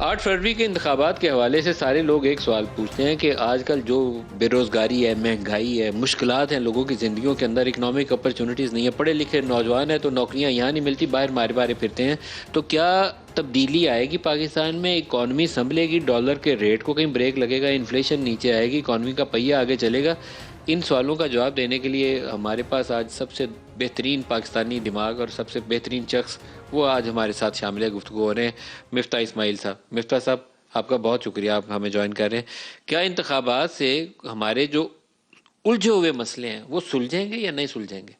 8 فروری کے انتخابات کے حوالے سے سارے لوگ ایک سوال پوچھتے ہیں کہ آج کل جو بے روزگاری ہے، مہنگائی ہے، مشکلات ہیں لوگوں کی زندگیوں کے اندر، اکنامک اپرچونٹیز نہیں ہے، پڑھے لکھے نوجوان ہیں تو نوکریاں یہاں نہیں ملتی، باہر مارے مارے پھرتے ہیں، تو کیا تبدیلی آئے گی پاکستان میں؟ اکانومی سنبھلے گی؟ ڈالر کے ریٹ کو کہیں بریک لگے گا؟ انفلیشن نیچے آئے گی؟ اکانومی کا پہیہ آگے چلے گا؟ ان سوالوں کا جواب دینے کے لیے ہمارے پاس آج سب سے بہترین پاکستانی دماغ اور سب سے بہترین شخص وہ آج ہمارے ساتھ شامل ہے، گفتگو ہو رہے ہیں مفتاح اسماعیل صاحب۔ مفتاح صاحب، آپ کا بہت شکریہ، آپ ہمیں جوائن کر رہے ہیں۔ کیا انتخابات سے ہمارے جو الجھے ہوئے مسئلے ہیں وہ سلجھیں گے یا نہیں سلجھیں گے؟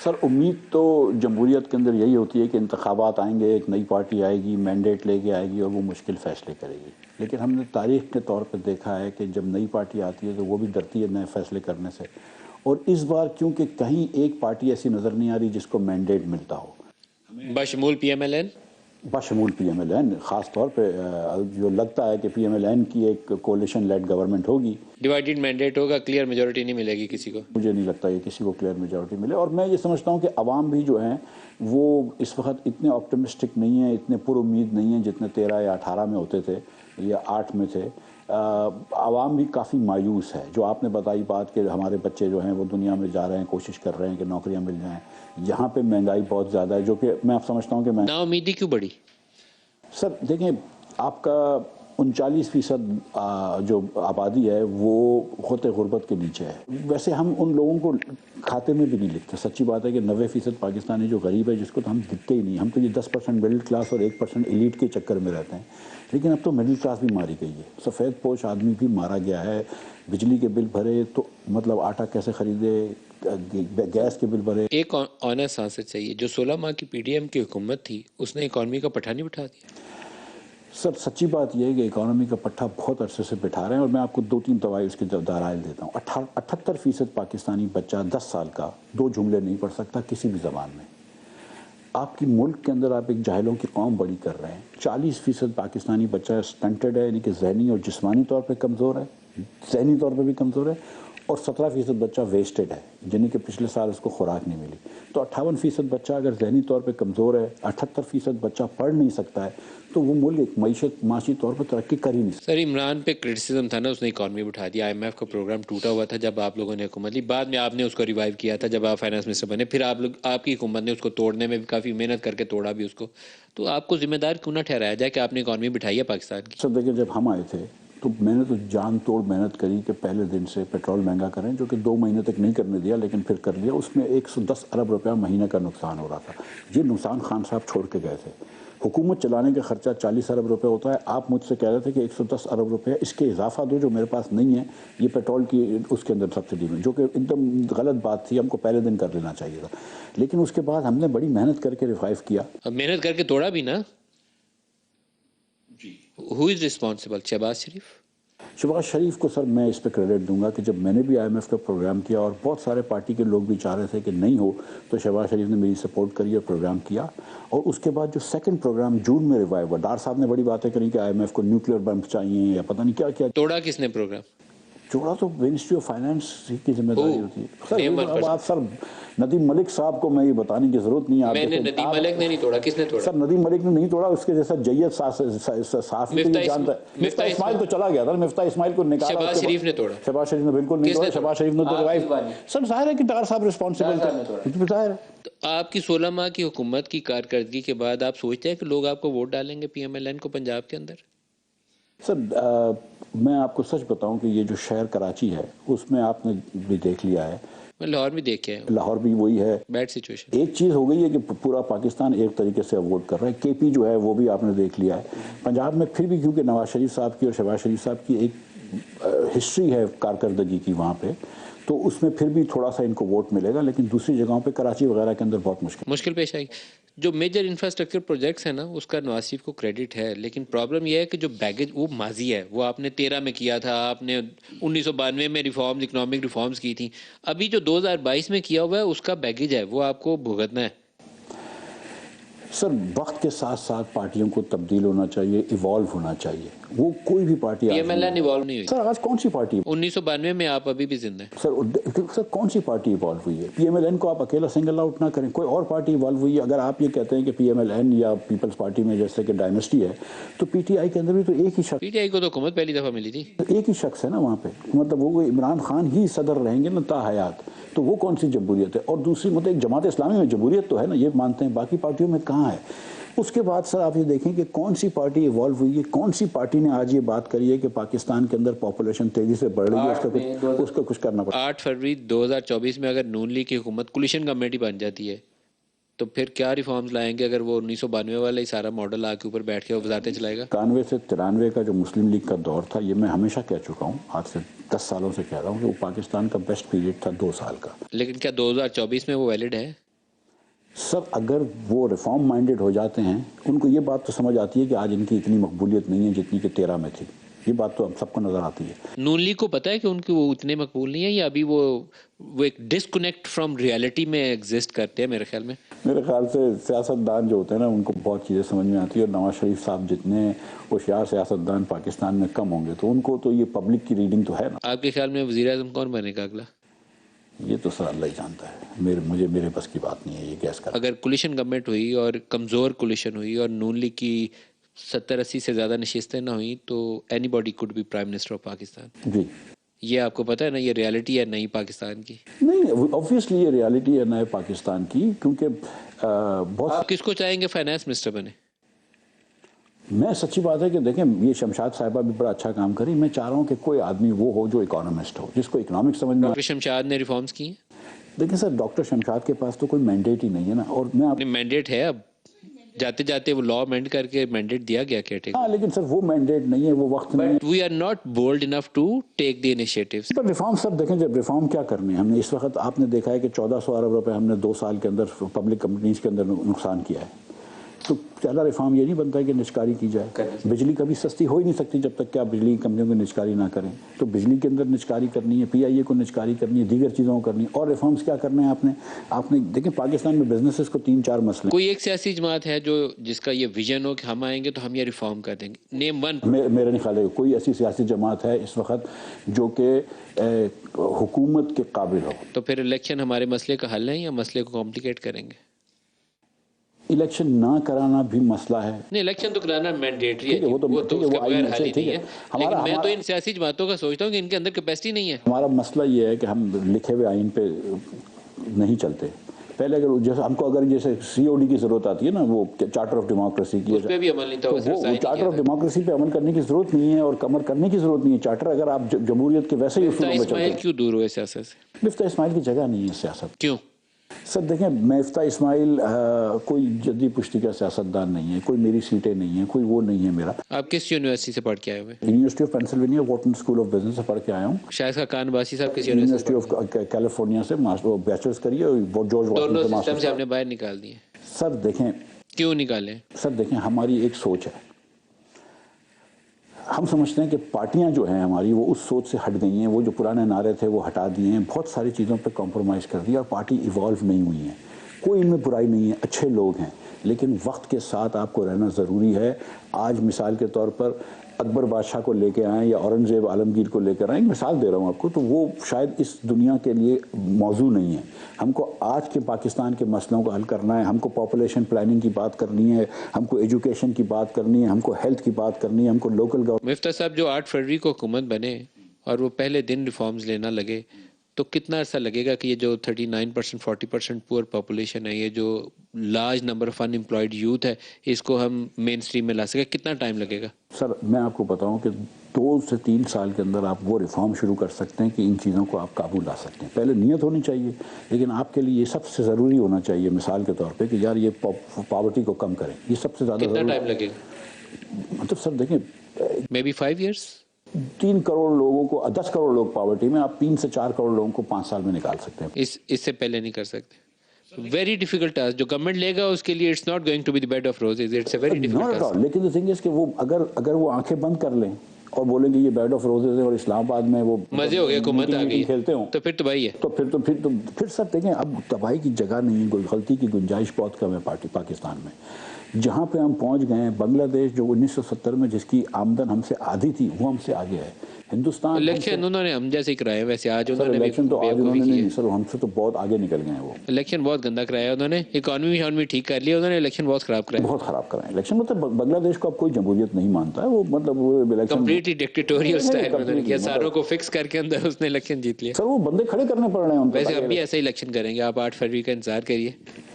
سر، امید تو جمہوریت کے اندر یہی ہوتی ہے کہ انتخابات آئیں گے، ایک نئی پارٹی آئے گی، مینڈیٹ لے کے آئے گی اور وہ مشکل فیصلے کرے گی، لیکن ہم نے تاریخ کے طور پہ دیکھا ہے کہ جب نئی پارٹی آتی ہے تو وہ بھی ڈرتی ہے نئے فیصلے کرنے سے، اور اس بار کیونکہ کہیں ایک پارٹی ایسی نظر نہیں آ رہی جس کو مینڈیٹ ملتا ہو، بشمول پی ایم ایل این، بشمول پی ایم ایل این، خاص طور پہ جو لگتا ہے کہ پی ایم ایل این کی ایک کولیشن لیڈ گورنمنٹ ہوگی۔ ڈیوائیڈڈ مینڈیٹ ہوگا، کلیئر میجورٹی نہیں ملے گی کسی کو؟ مجھے نہیں لگتا یہ کسی کو کلیئر میجورٹی ملے، اور میں یہ سمجھتا ہوں کہ عوام بھی جو ہیں وہ اس وقت اتنے آپٹمسٹک نہیں ہیں، اتنے پر امید نہیں ہیں جتنے 13 یا 18 میں ہوتے تھے یا 8 میں تھے۔ عوام بھی کافی مایوس ہے، جو آپ نے بتائی بات کہ ہمارے بچے جو ہیں وہ دنیا میں جا رہے ہیں، کوشش کر رہے ہیں کہ نوکریاں مل جائیں، یہاں پہ مہنگائی بہت زیادہ ہے، جو کہ میں آپ سمجھتا ہوں کہ نا امیدی کیوں بڑھی؟ سر دیکھیں، آپ کا 39% جو آبادی ہے وہ خط غربت کے نیچے ہے۔ ویسے ہم ان لوگوں کو کھاتے میں بھی نہیں لکھتے، سچی بات ہے کہ 90% پاکستانی جو غریب ہے جس کو تو ہم دکھتے ہی نہیں، ہم تو یہ 10% مڈل کلاس اور 1% ایلیٹ کے چکر میں رہتے ہیں، لیکن اب تو مڈل کلاس بھی ماری گئی ہے، سفید پوش آدمی بھی مارا گیا ہے۔ بجلی کے بل بھرے تو مطلب آٹا کیسے خریدے، گیس کے بل بھرے۔ ایک آنیسٹ آنسر چاہیے، جو 16 ماہ کی پی ڈی ایم کی حکومت تھی اس نے اکانومی کا پٹھا نہیں بٹھا دیا؟ سر سچی بات یہ ہے کہ اکانومی کا پٹھا بہت عرصے سے بٹھا رہے ہیں، اور میں آپ کو 2-3 دوائی اس کے دلائل دیتا ہوں۔ 78% پاکستانی بچہ 10 سال کا 2 جملے نہیں پڑھ سکتا کسی بھی زبان میں۔ آپ کی ملک کے اندر آپ ایک جاہلوں کی قوم بڑی کر رہے ہیں۔ 40% پاکستانی بچہ سٹنٹڈ ہے، یعنی کہ ذہنی اور جسمانی طور پہ کمزور ہے، ذہنی طور پہ بھی کمزور ہے، اور 17% بچہ ویسٹڈ ہے، یعنی کہ پچھلے سال اس کو خوراک نہیں ملی۔ تو 58% بچہ اگر ذہنی طور پہ کمزور ہے، 78% بچہ پڑھ نہیں سکتا ہے، تو وہ ملک ایک معاشی طور پر ترقی کر ہی نہیں سکتا۔ سر، عمران پہ کرٹیسزم تھا نا، اس نے اکانومی بٹھا دیا، آئی ایم ایف کا پروگرام ٹوٹا ہوا تھا جب آپ لوگوں نے حکومت لی، بعد میں آپ نے اس کو ریوائیو کیا تھا جب آپ فائنانس منسٹر بنے، پھر آپ کی حکومت نے اس کو توڑنے میں بھی کافی محنت کر کے توڑا بھی اس کو، تو آپ کو ذمہ دار کیوں نہ ٹھہرایا جائے کہ آپ نے اکانومی بٹھائی ہے پاکستان کی؟ سر دیکھیں، جب ہم آئے تھے تو میں نے تو جان توڑ محنت کری کہ پہلے دن سے پیٹرول مہنگا کریں، جو کہ 2 مہینے تک نہیں کرنے دیا لیکن پھر کر لیا۔ اس میں 110 ارب روپیہ مہینہ کا نقصان ہو رہا تھا۔ یہ نقصان خان صاحب چھوڑ کے گئے تھے۔ حکومت چلانے کا خرچہ 40 ارب روپے ہوتا ہے، آپ مجھ سے کہہ رہے تھے کہ 110 ارب روپے اس کے اضافہ دو جو میرے پاس نہیں ہے، یہ پیٹرول کی اس کے اندر سبسڈی میں، جو کہ ایک دم غلط بات تھی، ہم کو پہلے دن کر لینا چاہیے تھا۔ لیکن اس کے بعد ہم نے بڑی محنت کر کے ریوائیو کیا۔ اب محنت کر کے توڑا بھی نا؟ ہو از ریسپانسبل؟ شہباز شریف؟ شہباز شریف کو سر میں اس پہ کریڈٹ دوں گا کہ جب میں نے بھی آئی ایم ایف کا پروگرام کیا اور بہت سارے پارٹی کے لوگ بھی چاہ رہے تھے کہ نہیں ہو، تو شہباز شریف نے میری سپورٹ کری اور پروگرام کیا، اور اس کے بعد جو سیکنڈ پروگرام جون میں ریوائیو ہوا، ڈار صاحب نے بڑی باتیں کری کہ آئی ایم ایف کو نیوکلیئر بمپ چاہیے یا پتہ نہیں کیا کیا۔ توڑا کس نے پروگرام؟ جوڑا تو منسٹری آف فائنانس کی ذمہ داری ہوتی ہے name سر۔ one اب آپ سر ندیم ملک صاحب کو میں یہ بتانے کی ضرورت نہیں ہے، میں نے ندیم ملک نے نہیں توڑا، کس نے توڑا؟ سر ندیم ملک نے نہیں توڑا، اس کے جیسا جید صحافی تو یہ جانتا ہے۔ مفتاح اسماعیل تو چلا گیا تھا، مفتاح اسماعیل کو نکالا۔ شہباز شریف نے توڑا؟ شہباز شریف نے بالکل نہیں توڑا، شہباز شریف نے تو ریوائیو۔ سر ظاہر ہے کہ ڈار صاحب رسپانسبل تھے، ظاہر ہے۔ تو آپ کی 16 ماہ کی حکومت کی کارکردگی کے بعد آپ سوچتے ہیں کہ لوگ آپ کو ووٹ ڈالیں گے پی ایم ایل این کو پنجاب کے اندر؟ سر میں آپ کو سچ بتاؤں کہ یہ جو شہر کراچی ہے اس میں آپ نے بھی دیکھ لیا ہے، میں لاہور بھی دیکھے ہیں، لاہور بھی وہی ہے، بیڈ سچویشن۔ ایک چیز ہو گئی ہے کہ پورا پاکستان ایک طریقے سے ووٹ کر رہا ہے۔ کے پی جو ہے وہ بھی آپ نے دیکھ لیا ہے۔ پنجاب میں پھر بھی کیونکہ نواز شریف صاحب کی اور شہباز شریف صاحب کی ایک ہسٹری ہے کارکردگی کی وہاں پہ، تو اس میں پھر بھی تھوڑا سا ان کو ووٹ ملے گا، لیکن دوسری جگہوں پہ کراچی وغیرہ کے اندر بہت مشکل پیش آئی۔ جو میجر انفراسٹرکچر پروجیکٹس ہیں نا، اس کا نواز شریف کو کریڈٹ ہے، لیکن پرابلم یہ ہے کہ جو بیگیج وہ ماضی ہے، وہ آپ نے 13 میں کیا تھا، آپ نے 1992 میں ریفارمز، اکنامک ریفارمز کی تھیں، ابھی جو 2022 میں کیا ہوا ہے اس کا بیگیج ہے، وہ آپ کو بھگتنا ہے۔ سر وقت کے ساتھ ساتھ پارٹیوں کو تبدیل ہونا چاہیے، ایوالو ہونا چاہیے. وہ کوئی بھی party P M L N evolve نہیں ہوئی. سر آج کون سی پارٹی 1992 میں آپ ابھی بھی زندہ ہیں. سر کون سی پارٹی ایوالو ہوئی ہے؟ پی ایم ایل این کو آپ اکیلا سنگل آؤٹ نہ کریں، کوئی اور پارٹی ایوالو ہوئی ہے. اگر آپ یہ کہتے ہیں کہ پی ایم ایل این یا پیپلز پارٹی میں جیسے کہ ڈائنیسٹی ہے، تو پی ٹی آئی کے اندر بھی تو ایک ہی شخص، پی ٹی آئی کو تو حکومت پہلی دفعہ ملی تھی. ایک ہی شخص ہے نا وہاں پہ. مطلب وہ عمران خان ہی صدر رہیں گے نا تا حیات. تو وہ کون سی جمہوریت ہے؟ اور دوسری مطلب ایک جماعت اسلامی میں جمہوریت تو ہے نا، یہ مانتے ہیں، باقی پارٹیوں میں کہاں ہے؟ اس کے بعد سر آپ یہ دیکھیں کہ کون سی پارٹی ایوالو ہوئی ہے، کون سی پارٹی نے آج یہ بات کری ہے کہ پاکستان کے اندر پاپولیشن تیزی سے بڑھ رہی ہے، اس کا کچھ کرنا پڑتا ہے. 8 فروری 2024 میں اگر نون لیگ کی حکومت کولیشن کمیٹی بن جاتی ہے تو پھر کیا ریفارمز لائیں گے؟ اگر وہ 1992 والا ہی سارا ماڈل آ کے اوپر بیٹھ کے وزارتیں چلائے گا. 91 سے 93 کا جو مسلم لیگ کا دور تھا، یہ میں ہمیشہ کہہ چکا ہوں، آج سے 10 سالوں سے کہہ رہا ہوں کہ وہ پاکستان کا بیسٹ پیریڈ تھا 2 سال کا. لیکن کیا 2024 میں وہ ویلڈ ہے؟ سر اگر وہ ریفارم مائنڈڈ ہو جاتے ہیں، ان کو یہ بات تو سمجھ آتی ہے کہ آج ان کی اتنی مقبولیت نہیں ہے جتنی کہ 13 میں تھی. یہ بات تو ہم سب کو نظر آتی ہے. نون لیگ کو پتہ ہے کہ ان کی وہ اتنے مقبول نہیں ہے، یا ابھی وہ ایک ڈسکنیکٹ فرام ریالٹی میں ایگزسٹ کرتے ہیں؟ میرے خیال میں سے سیاستدان جو ہوتے ہیں نا، ان کو بہت چیزیں سمجھ میں آتی ہے. اور نواز شریف صاحب جتنے ہوشیار سیاستدان پاکستان میں کم ہوں گے، تو ان کو تو یہ پبلک کی ریڈنگ تو ہے نا. آپ کے خیال میں وزیر اعظم کون بنے گا اگلا؟ یہ تو سر اللہ ہی جانتا ہے، میرے بس کی بات نہیں ہے یہ گیس کرنا. اگر کولیشن گورنمنٹ ہوئی اور کمزور کولیشن ہوئی اور نون لیگ کی 70-80 سے زیادہ نشستیں نہ ہوئیں تو anybody could be prime minister of Pakistan. جی یہ آپ کو پتہ ہے نا، یہ ریالٹی ہے نئی پاکستان کی. نہیں، آبویسلی یہ ریالٹی ہے نئے پاکستان کی، کیونکہ بہت آپ کس کو چاہیں گے فائنانس منسٹر بنے؟ میں سچی بات ہے کہ دیکھیں، یہ شمشاد صاحبہ بھی بڑا اچھا کام کری. میں چاہ رہا ہوں کہ کوئی آدمی وہ ہو جو اکانومسٹ ہو، جس کو اکنامکس سمجھ میں. ڈاکٹر شمشاد نے ریفارمز کی ہیں. دیکھیں سر، ڈاکٹر شمشاد کے پاس تو کوئی مینڈیٹ ہی نہیں ہے نا. اور میں آپ مینڈیٹ ہے، اب جاتے جاتے وہ لا امینڈ کر کے مینڈیٹ دیا گیا کیئر ٹیکر. ہاں، لیکن سر وہ مینڈیٹ نہیں ہے، وہ وقت نہیں ہے. We are not bold enough to take the initiatives. پر ریفارم سب دیکھیں، جب ریفارم کیا کرنے ہیں ہم نے اس وقت، آپ نے دیکھا ہے کہ 1400 ارب روپے ہم نے 2 سال کے اندر پبلک کمپنیز کے اندر نقصان کیا ہے. تو پہلا ریفارم یہ نہیں بنتا ہے کہ نجکاری کی جائے. بجلی کبھی سستی ہو ہی نہیں سکتی جب تک کہ آپ بجلی کمپنیوں کو نجکاری نہ کریں. تو بجلی کے اندر نجکاری کرنی ہے، پی آئی اے کو نجکاری کرنی ہے، دیگر چیزوں کو کرنی ہے. اور ریفارمز کیا کرنے ہیں آپ نے دیکھیں پاکستان میں بزنسز کو 3-4 مسئلے. کوئی ایک سیاسی جماعت ہے جو جس کا یہ ویژن ہو کہ ہم آئیں گے تو ہم یہ ریفارم کر دیں گے؟ Name one. میرا نہیں خیال ہے کوئی ایسی سیاسی جماعت ہے اس وقت جو کہ حکومت کے قابل ہو. تو پھر الیکشن ہمارے مسئلے کا حل ہے یا مسئلے کو کمپلیکیٹ کریں گے؟ الیکشن نہ کرانا بھی مسئلہ ہے. نہیں، الیکشن تو کرانا مینڈیٹری ہے، وہ تو اس کے بغیر حل ہی نہیں ہے. لیکن میں تو ہمارا ان سیاسی جماعتوں کا سوچتا ہوں کہ ان کے اندر کیپیسٹی نہیں ہے. مسئلہ یہ ہے کہ ہم لکھے ہوئے آئین پہ نہیں چلتے. پہلے اگر ہم کو جیسے سی او ڈی کی ضرورت آتی ہے نا، وہ چارٹر آف ڈیموکریسی کی، اس پہ بھی عمل نہیں تھا. وہ چارٹر آف ڈیموکریسی پہ عمل کرنے کی ضرورت نہیں ہے اور کمر کرنے کی ضرورت نہیں ہے. چارٹر اگر آپ جمہوریت کے ویسے ہی اصولوں میں چلتے ہیں. اسماعیل کیوں دور ہوئے سیاست سے؟ مفتاح اسماعیل کی جگہ نہیں ہے سیاست. کیوں؟ سر دیکھیں، مفتاح اسماعیل کوئی جدی پشتی کا سیاستدان نہیں ہے، کوئی میری سیٹیں نہیں ہیں، کوئی وہ نہیں ہے میرا. آپ کس یونیورسٹی سے پڑھ کے آئے ہوئے؟ University of Pennsylvania Wharton School of Business سے پڑھ کے آیا ہوں. شاہد خاقان باسی صاحب کس یونیورسٹی آف کیلیفورنیا سے بیچلرز کری ہے، جارج دونوں واشنگٹن سسٹم سے ہم نے باہر نکال دیے. سر دیکھیں، کیوں نکالیں؟ سر دیکھیں، ہماری ایک سوچ ہے. ہم سمجھتے ہیں کہ پارٹیاں جو ہیں ہماری وہ اس سوچ سے ہٹ گئی ہیں. وہ جو پرانے نعرے تھے وہ ہٹا دیے ہیں، بہت ساری چیزوں پہ کمپرومائز کر دیا اور پارٹی ایوالو نہیں ہوئی ہیں. کوئی ان میں برائی نہیں ہے، اچھے لوگ ہیں، لیکن وقت کے ساتھ آپ کو رہنا ضروری ہے. آج مثال کے طور پر اکبر بادشاہ کو لے کے آئیں یا اورنگزیب عالمگیر کو لے کر آئیں، مثال دے رہا ہوں آپ کو، تو وہ شاید اس دنیا کے لیے موضوع نہیں ہے. ہم کو آج کے پاکستان کے مسئلوں کو حل کرنا ہے. ہم کو پاپولیشن پلاننگ کی بات کرنی ہے، ہم کو ایجوکیشن کی بات کرنی ہے، ہم کو ہیلتھ کی بات کرنی ہے، ہم کو لوکل گورنمنٹ. مفتاح صاحب جو 8 فروری کو حکومت بنے اور وہ پہلے دن ریفارمز لینا لگے، تو کتنا عرصہ لگے گا کہ یہ جو 39% 40% پور پاپولیشن ہے، یہ جو large number of unemployed youth ہے، اس کو ہم مین سٹریم میں لا سکیں؟ کتنا ٹائم لگے گا؟ سر میں آپ کو بتاؤں کہ 2 سے 3 سال کے اندر آپ وہ ریفارم شروع کر سکتے ہیں کہ ان چیزوں کو آپ قابو لا سکتے ہیں. پہلے نیت ہونی چاہیے، لیکن آپ کے لیے یہ سب سے ضروری ہونا چاہیے مثال کے طور پہ کہ یار یہ پاورٹی کو کم کریں. یہ سب سے زیادہ کتنا ٹائم لگے گا؟ مطلب سر دیکھیں، مے بی 5 ایئرس. 3 کروڑ لوگوں کو، 10 کروڑ لوگ پاورٹی میں، آپ 3 سے 4 کروڑ لوگوں کو 5 سال میں نکال سکتے ہیں. اس سے پہلے نہیں کر سکتے. ویری ڈیفیکلٹ ٹاسک جو گورنمنٹ لے گا اس کے لیے it's not going to be the bed of roses. It's a very difficult task. لیکن the thing is کہ وہ اگر وہ آنکھیں بند کر لیں اور بولیں گے یہ بیڈ آف روزز ہے اور اسلام آباد میں وہ مزے ہو گئے، حکومت آ گئی کھیلتے ہوں، تو پھر تباہی ہے. تو پھر سب دیکھیں اب تباہی کی جگہ نہیں، کوئی غلطی کی گنجائش بہت کم ہے پاکستان میں. جہاں پہ ہم پہنچ گئے ہیں، بنگلہ دیش جو 1970 میں جس کی آمدن ہم سے آدھی تھی وہ ہم سے آگے ہے. ہندوستان الیکشن انہوں نے ہم جیسے ہی کرایا، ویسے آج انہوں سر نے بھی الیکشن تو آج انہوں بیوقوفی نے کی نہیں ہے. سر، ہم سے تو بہت آگے نکل گئے ہیں وہ. الیکشن بہت گندا کرایا انہوں نے، اکانومی ٹھیک کر لیا انہوں نے، الیکشن بہت خراب کرایا. بہت خراب کرائیں الیکشن. مطلب بنگلہ دیش کو اب کوئی جمہوریت نہیں مانتا ہے وہ، مطلب وہ الیکشن کمپلیٹلی ڈکٹیٹوریل سٹائل میں انہوں نے کیا، completely، ساروں کو فکس کر کے اندر اس نے الیکشن جیت لیا. سر وہ بندے کھڑے کرنے پڑ رہے ہیں ان کو. ویسے ہم بھی ایسا ہی الیکشن کریں گے، آپ 8 فروری کا انتظار کریے.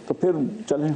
تو پھر چلیں